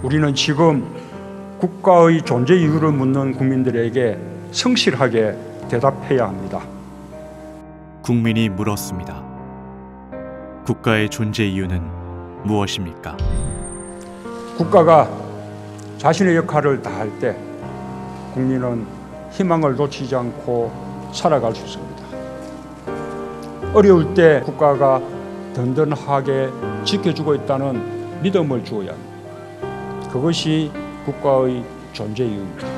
우리는 지금 국가의 존재 이유를 묻는 국민들에게 성실하게 대답해야 합니다. 국민이 물었습니다. 국가의 존재 이유는 무엇입니까? 국가가 자신의 역할을 다할 때 국민은 희망을 놓치지 않고 살아갈 수 있습니다. 어려울 때 국가가 든든하게 지켜주고 있다는 믿음을 주어야 합니다. 그것이 국가의 존재 이유입니다.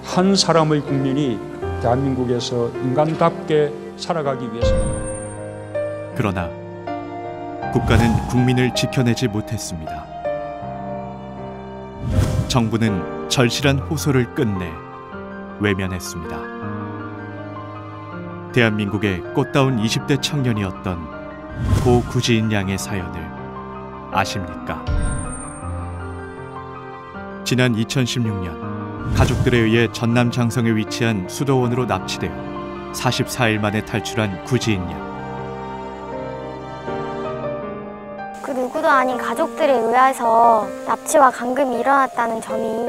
한 사람의 국민이 대한민국에서 인간답게 살아가기 위해서입니다. 그러나 국가는 국민을 지켜내지 못했습니다. 정부는 절실한 호소를 끝내 외면했습니다. 대한민국의 꽃다운 20대 청년이었던 고 구지인 양의 사연을 아십니까? 지난 2016년 가족들에 의해 전남 장성에 위치한 수도원으로 납치되어 44일 만에 탈출한 구지인 양. 그 누구도 아닌 가족들에 의해서 납치와 감금이 일어났다는 점이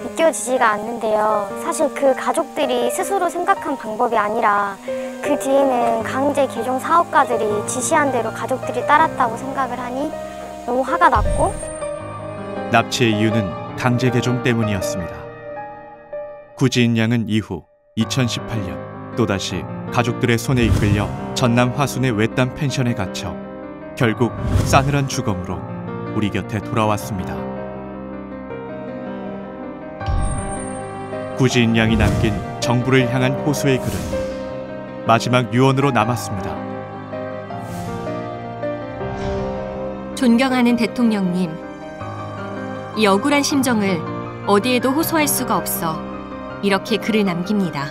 믿겨지지가 않는데요. 사실 그 가족들이 스스로 생각한 방법이 아니라 그 뒤에는 강제 개종 사업가들이 지시한 대로 가족들이 따랐다고 생각을 하니 너무 화가 났고, 납치의 이유는 강제 개종 때문이었습니다. 구지인 양은 이후 2018년 또다시 가족들의 손에 이끌려 전남 화순의 외딴 펜션에 갇혀 결국 싸늘한 죽음으로 우리 곁에 돌아왔습니다. 구지인 양이 남긴 정부를 향한 호소의 글은 마지막 유언으로 남았습니다. 존경하는 대통령님, 이 억울한 심정을 어디에도 호소할 수가 없어 이렇게 글을 남깁니다.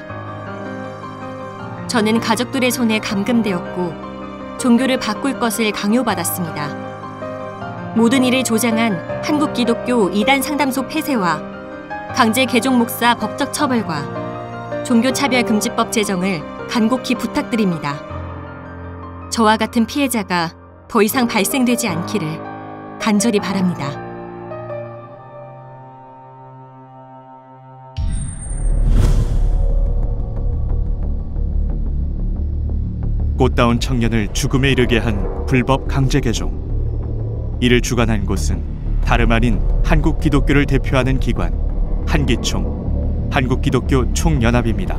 저는 가족들의 손에 감금되었고 종교를 바꿀 것을 강요받았습니다. 모든 일을 조장한 한국기독교 이단 상담소 폐쇄와 강제 개종 목사 법적 처벌과 종교차별금지법 제정을 간곡히 부탁드립니다. 저와 같은 피해자가 더 이상 발생되지 않기를 간절히 바랍니다. 꽃다운 청년을 죽음에 이르게 한 불법 강제 개종. 이를 주관한 곳은 다름 아닌 한국 기독교를 대표하는 기관 한기총, 한국기독교 총연합입니다.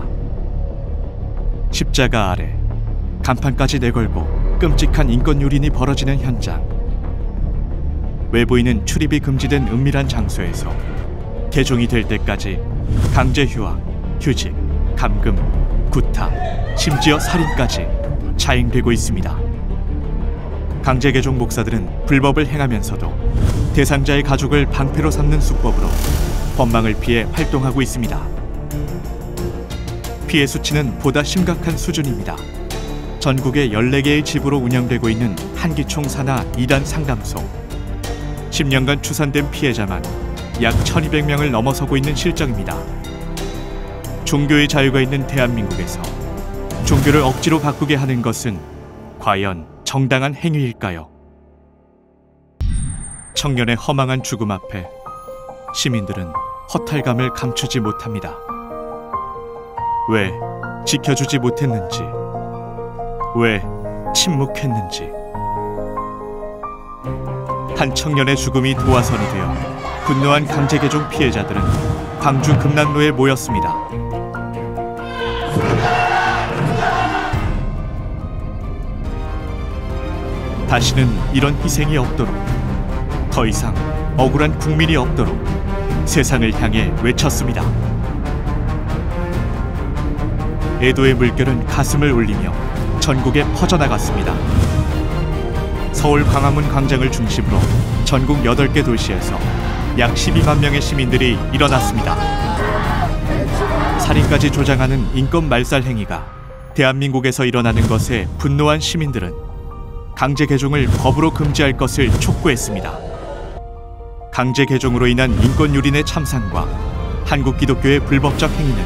십자가 아래 간판까지 내걸고 끔찍한 인권유린이 벌어지는 현장. 외부인은 출입이 금지된 은밀한 장소에서 개종이 될 때까지 강제 휴학, 휴직, 감금, 구타, 심지어 살인까지 자행되고 있습니다. 강제 개종 목사들은 불법을 행하면서도 대상자의 가족을 방패로 삼는 수법으로 법망을 피해 활동하고 있습니다. 피해 수치는 보다 심각한 수준입니다. 전국의 14개의 지부로 운영되고 있는 한기총 산하 2단 상담소. 10년간 추산된 피해자만 약 1200명을 넘어서고 있는 실정입니다. 종교의 자유가 있는 대한민국에서 종교를 억지로 바꾸게 하는 것은 과연 정당한 행위일까요? 청년의 허망한 죽음 앞에 시민들은 허탈감을 감추지 못합니다. 왜 지켜주지 못했는지, 왜 침묵했는지. 한 청년의 죽음이 도화선이 되어 분노한 강제개종 피해자들은 광주 금남로에 모였습니다. 다시는 이런 희생이 없도록, 더 이상 억울한 국민이 없도록 세상을 향해 외쳤습니다. 애도의 물결은 가슴을 울리며 전국에 퍼져나갔습니다. 서울 광화문 광장을 중심으로 전국 8개 도시에서 약 12만 명의 시민들이 일어났습니다. 살인까지 조장하는 인권 말살 행위가 대한민국에서 일어나는 것에 분노한 시민들은 강제 개종을 법으로 금지할 것을 촉구했습니다. 강제 개종으로 인한 인권 유린의 참상과 한국 기독교의 불법적 행위는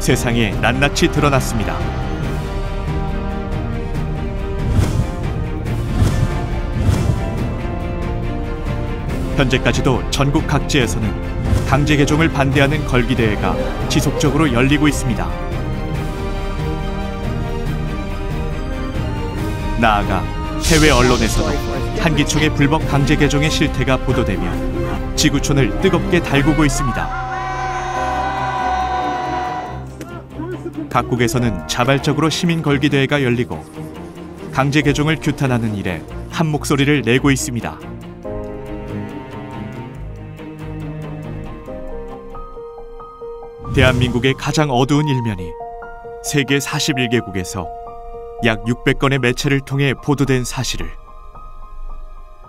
세상에 낱낱이 드러났습니다. 현재까지도 전국 각지에서는 강제 개종을 반대하는 걸기대회가 지속적으로 열리고 있습니다. 나아가 해외 언론에서도 한기총의 불법 강제 개종의 실태가 보도되며 지구촌을 뜨겁게 달구고 있습니다. 각국에서는 자발적으로 시민 걸기대회가 열리고 강제 개종을 규탄하는 일에 한 목소리를 내고 있습니다. 대한민국의 가장 어두운 일면이 세계 41개국에서 약 600건의 매체를 통해 보도된 사실을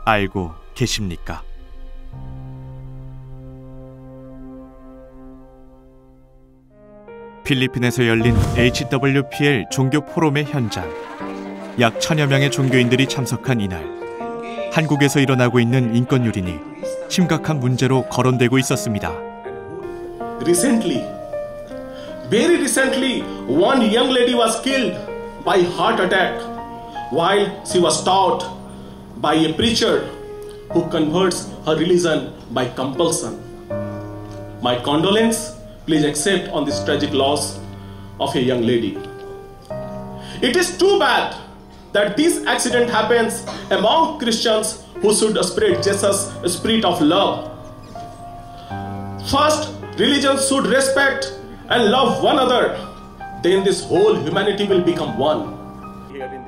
알고 계십니까? 필리핀에서 열린 HWPL 종교 포럼의 현장. 약 1000여 명의 종교인들이 참석한 이날, 한국에서 일어나고 있는 인권 유린이 심각한 문제로 거론되고 있었습니다. Very recently, one young lady was killed by heart attack while she was taught by a preacher who converts her religion by compulsion. My condolence. Please accept on this tragic loss of a young lady. It is too bad that this accident happens among Christians who should spread Jesus' spirit of love. First, religions should respect and love one another. Then this whole humanity will become one.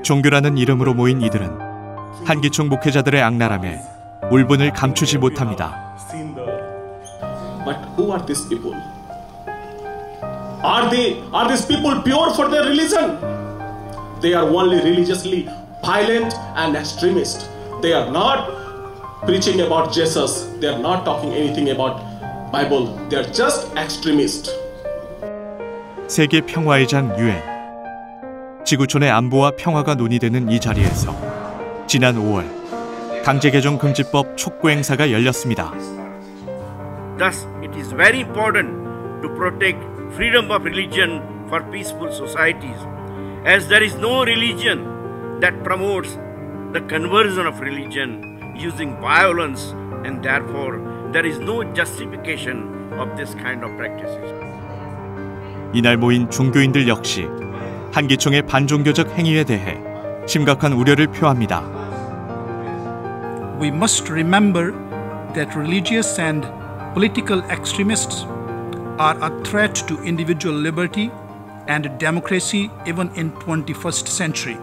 종교라는 이름으로 모인 이들은 한기총 목회자들의 악랄함에 울분을 감추지 못합니다. But who are these people? Are these people pure for their religion? They are only religiously violent and extremist. They are not preaching about Jesus. They are not talking anything about Bible. They are just extremist. 세계 평화의 장 UN. 지구촌의 안보와 평화가 논의되는 이 자리에서 지난 5월 강제 개종 금지법 촉구 행사가 열렸습니다. Thus, it is very important to protect freedom of religion for peaceful societies, as there is no religion that promotes the conversion of religion using violence, and therefore there is no justification of this kind of practices. 이날 모인 종교인들 역시 한기총의 반종교적 행위에 대해 심각한 우려를 표합니다. We must remember that religious and political extremists are a threat to individual liberty and democracy even in 21st century.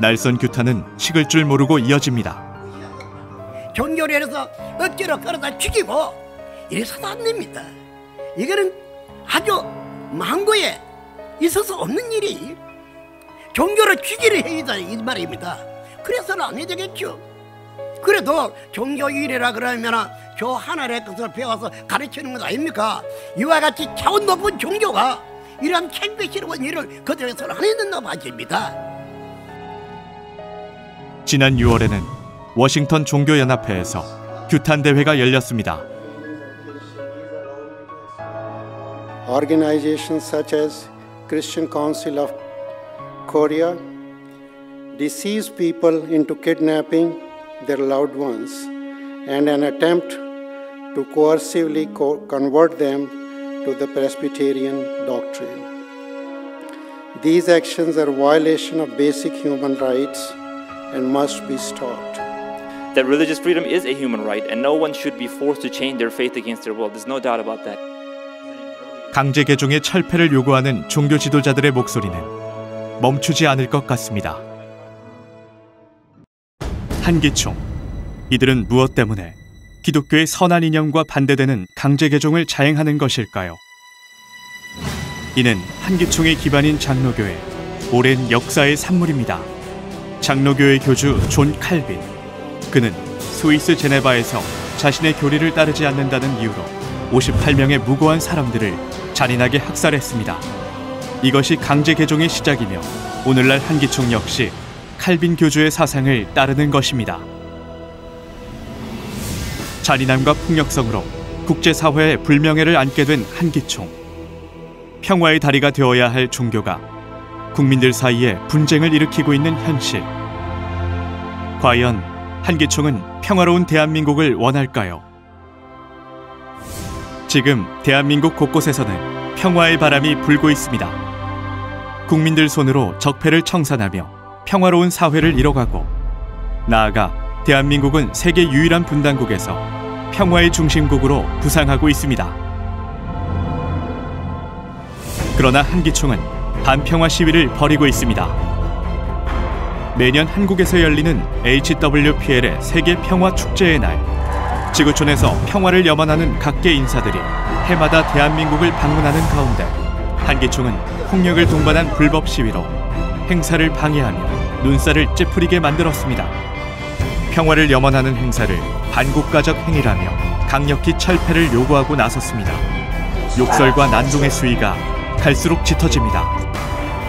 날선 규탄은 식을 줄 모르고 이어집니다. 종교를 해서 억지로 끌어다 죽이고 이래서도 안 됩니다. 이거는 아주 망고에 있어서 없는 일이 종교를 죽이려 해이다 이 말입니다. 그래서는 안 해야 되겠죠. 그래도 종교인이라 그러면 저 하나의 뜻을 배워서 가르치는 것 아닙니까? 이와 같이 차원 높은 종교가 이러한 창피스러운 일을 그들에서는 안 해야 된다고 봐집니다. 지난 6월에는 워싱턴 종교연합회에서 규탄 대회가 열렸습니다. Organizations such as Christian Council of Korea deceives people into kidnapping their loved ones and an attempt to coercively convert them to the Presbyterian doctrine. These actions are a violation of basic human rights and must be stopped. That religious freedom is a human right and no one should be forced to change their faith against their will. There's no doubt about that. 강제 개종의 철폐를 요구하는 종교 지도자들의 목소리는 멈추지 않을 것 같습니다. 한기총. 이들은 무엇 때문에 기독교의 선한 이념과 반대되는 강제 개종을 자행하는 것일까요? 이는 한기총의 기반인 장로교의 오랜 역사의 산물입니다. 장로교의 교주 존 칼빈. 그는 스위스 제네바에서 자신의 교리를 따르지 않는다는 이유로 58명의 무고한 사람들을 잔인하게 학살했습니다. 이것이 강제 개종의 시작이며 오늘날 한기총 역시 칼빈 교주의 사상을 따르는 것입니다. 잔인함과 폭력성으로 국제사회의 불명예를 안게 된 한기총. 평화의 다리가 되어야 할 종교가 국민들 사이에 분쟁을 일으키고 있는 현실. 과연 한기총은 평화로운 대한민국을 원할까요? 지금 대한민국 곳곳에서는 평화의 바람이 불고 있습니다. 국민들 손으로 적폐를 청산하며 평화로운 사회를 이뤄가고, 나아가 대한민국은 세계 유일한 분단국에서 평화의 중심국으로 부상하고 있습니다. 그러나 한기총은 반평화 시위를 벌이고 있습니다. 매년 한국에서 열리는 HWPL의 세계 평화 축제의 날, 지구촌에서 평화를 염원하는 각계 인사들이 해마다 대한민국을 방문하는 가운데 한기총은 폭력을 동반한 불법 시위로 행사를 방해하며 눈살을 찌푸리게 만들었습니다. 평화를 염원하는 행사를 반국가적 행위라며 강력히 철폐를 요구하고 나섰습니다. 욕설과 난동의 수위가 갈수록 짙어집니다.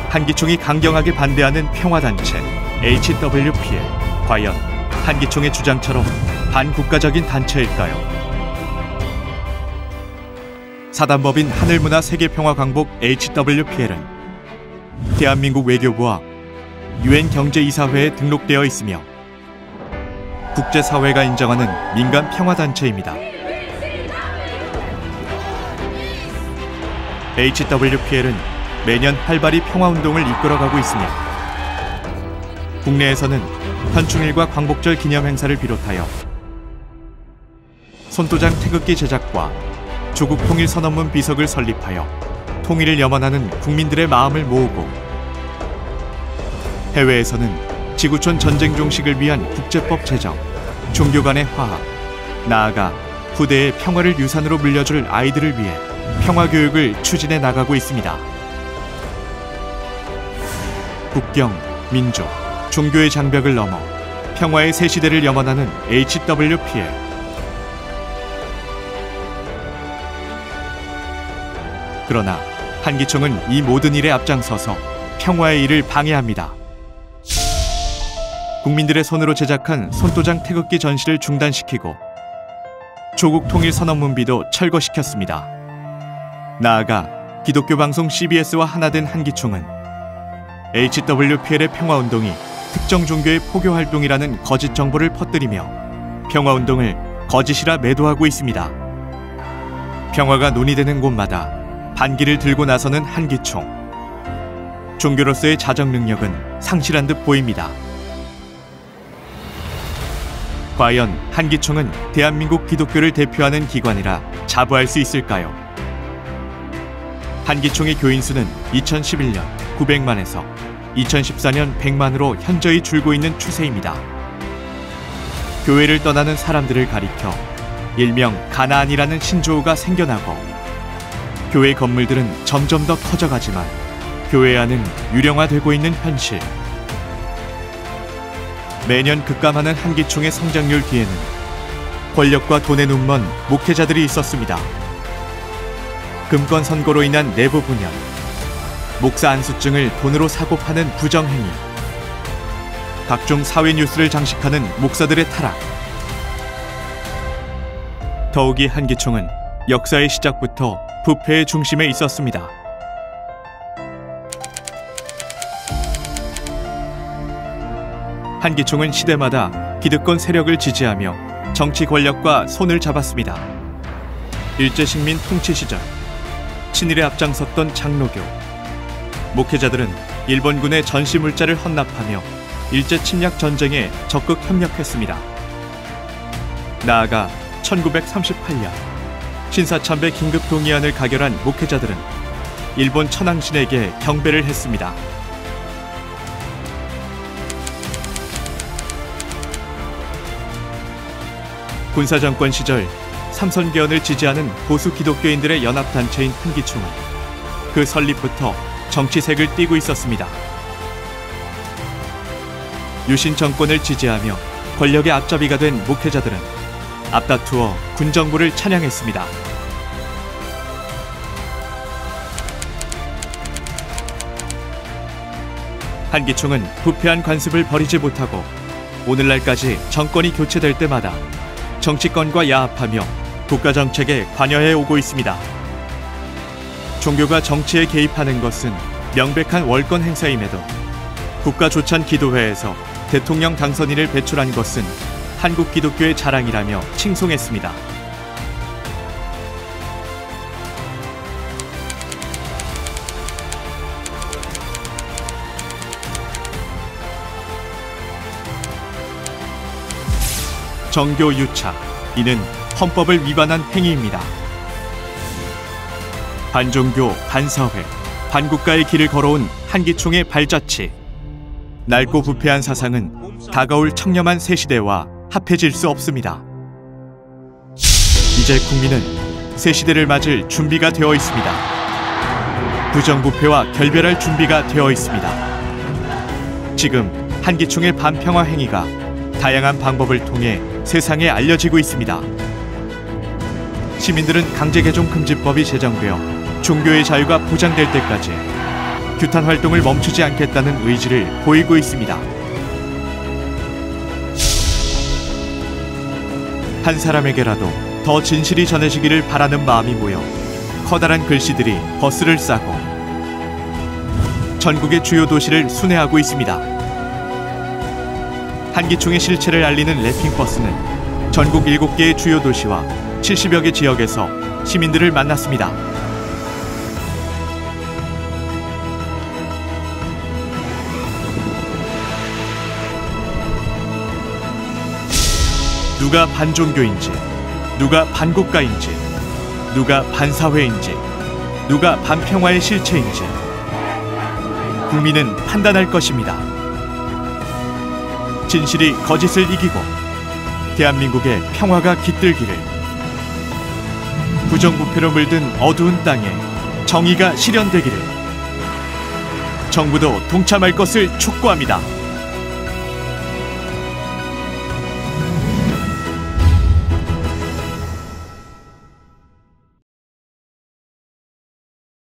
한기총이 강경하게 반대하는 평화단체 HWPL, 과연 한기총의 주장처럼 반국가적인 단체일까요? 사단법인 하늘문화 세계평화광복 HWPL은 대한민국 외교부와 UN 경제이사회에 등록되어 있으며 국제사회가 인정하는 민간 평화단체입니다. HWPL은 매년 활발히 평화운동을 이끌어가고 있으며 국내에서는 현충일과 광복절 기념행사를 비롯하여 손도장 태극기 제작과 조국 통일 선언문 비석을 설립하여 통일을 염원하는 국민들의 마음을 모으고, 해외에서는 지구촌 전쟁 종식을 위한 국제법 제정, 종교 간의 화합, 나아가 후대에 평화를 유산으로 물려줄 아이들을 위해 평화 교육을 추진해 나가고 있습니다. 국경, 민족, 종교의 장벽을 넘어 평화의 새 시대를 염원하는 HWPL. 그러나 한기총은 이 모든 일에 앞장서서 평화의 일을 방해합니다. 국민들의 손으로 제작한 손도장 태극기 전시를 중단시키고 조국 통일 선언문비도 철거시켰습니다. 나아가 기독교 방송 CBS와 하나 된 한기총은 HWPL의 평화운동이 특정 종교의 포교 활동이라는 거짓 정보를 퍼뜨리며 평화운동을 거짓이라 매도하고 있습니다. 평화가 논의되는 곳마다 반기를 들고 나서는 한기총. 종교로서의 자정 능력은 상실한 듯 보입니다. 과연 한기총은 대한민국 기독교를 대표하는 기관이라 자부할 수 있을까요? 한기총의 교인 수는 2011년 900만에서 2014년 100만으로 현저히 줄고 있는 추세입니다. 교회를 떠나는 사람들을 가리켜 일명 가나안이라는 신조어가 생겨나고, 교회 건물들은 점점 더 커져가지만 교회 안은 유령화되고 있는 현실. 매년 급감하는 한기총의 성장률 뒤에는 권력과 돈에 눈먼 목회자들이 있었습니다. 금권 선거로 인한 내부 분열, 목사 안수증을 돈으로 사고 파는 부정행위, 각종 사회 뉴스를 장식하는 목사들의 타락. 더욱이 한기총은 역사의 시작부터 부패의 중심에 있었습니다. 한기총은 시대마다 기득권 세력을 지지하며 정치 권력과 손을 잡았습니다. 일제식민 통치 시절 친일에 앞장섰던 장로교, 목회자들은 일본군의 전시 물자를 헌납하며 일제 침략 전쟁에 적극 협력했습니다. 나아가 1938년 신사참배 긴급 동의안을 가결한 목회자들은 일본 천황신에게 경배를 했습니다. 군사정권 시절 삼선개헌을 지지하는 보수 기독교인들의 연합단체인 한기총은 그 설립부터 정치색을 띠고 있었습니다. 유신 정권을 지지하며 권력의 앞잡이가 된 목회자들은 앞다투어 군정부를 찬양했습니다. 한기총은 부패한 관습을 버리지 못하고 오늘날까지 정권이 교체될 때마다 정치권과 야합하며 국가 정책에 관여해 오고 있습니다. 종교가 정치에 개입하는 것은 명백한 월권 행사임에도 국가 조찬 기도회에서 대통령 당선인을 배출한 것은 한국 기독교의 자랑이라며 칭송했습니다. 정교 유착, 이는 헌법을 위반한 행위입니다. 반종교, 반사회, 반국가의 길을 걸어온 한기총의 발자취. 낡고 부패한 사상은 다가올 청렴한 새 시대와 합해질 수 없습니다. 이제 국민은 새 시대를 맞을 준비가 되어 있습니다. 부정부패와 결별할 준비가 되어 있습니다. 지금 한기총의 반평화 행위가 다양한 방법을 통해 세상에 알려지고 있습니다. 시민들은 강제개종금지법이 제정되어 종교의 자유가 보장될 때까지 규탄 활동을 멈추지 않겠다는 의지를 보이고 있습니다. 한 사람에게라도 더 진실이 전해지기를 바라는 마음이 모여 커다란 글씨들이 버스를 싸고 전국의 주요 도시를 순회하고 있습니다. 한기총의 실체를 알리는 랩핑버스는 전국 7개의 주요 도시와 70여 개 지역에서 시민들을 만났습니다. 누가 반종교인지, 누가 반국가인지, 누가 반사회인지, 누가 반평화의 실체인지 국민은 판단할 것입니다. 진실이 거짓을 이기고 대한민국의 평화가 깃들기를, 부정부패로 물든 어두운 땅에 정의가 실현되기를 정부도 동참할 것을 촉구합니다.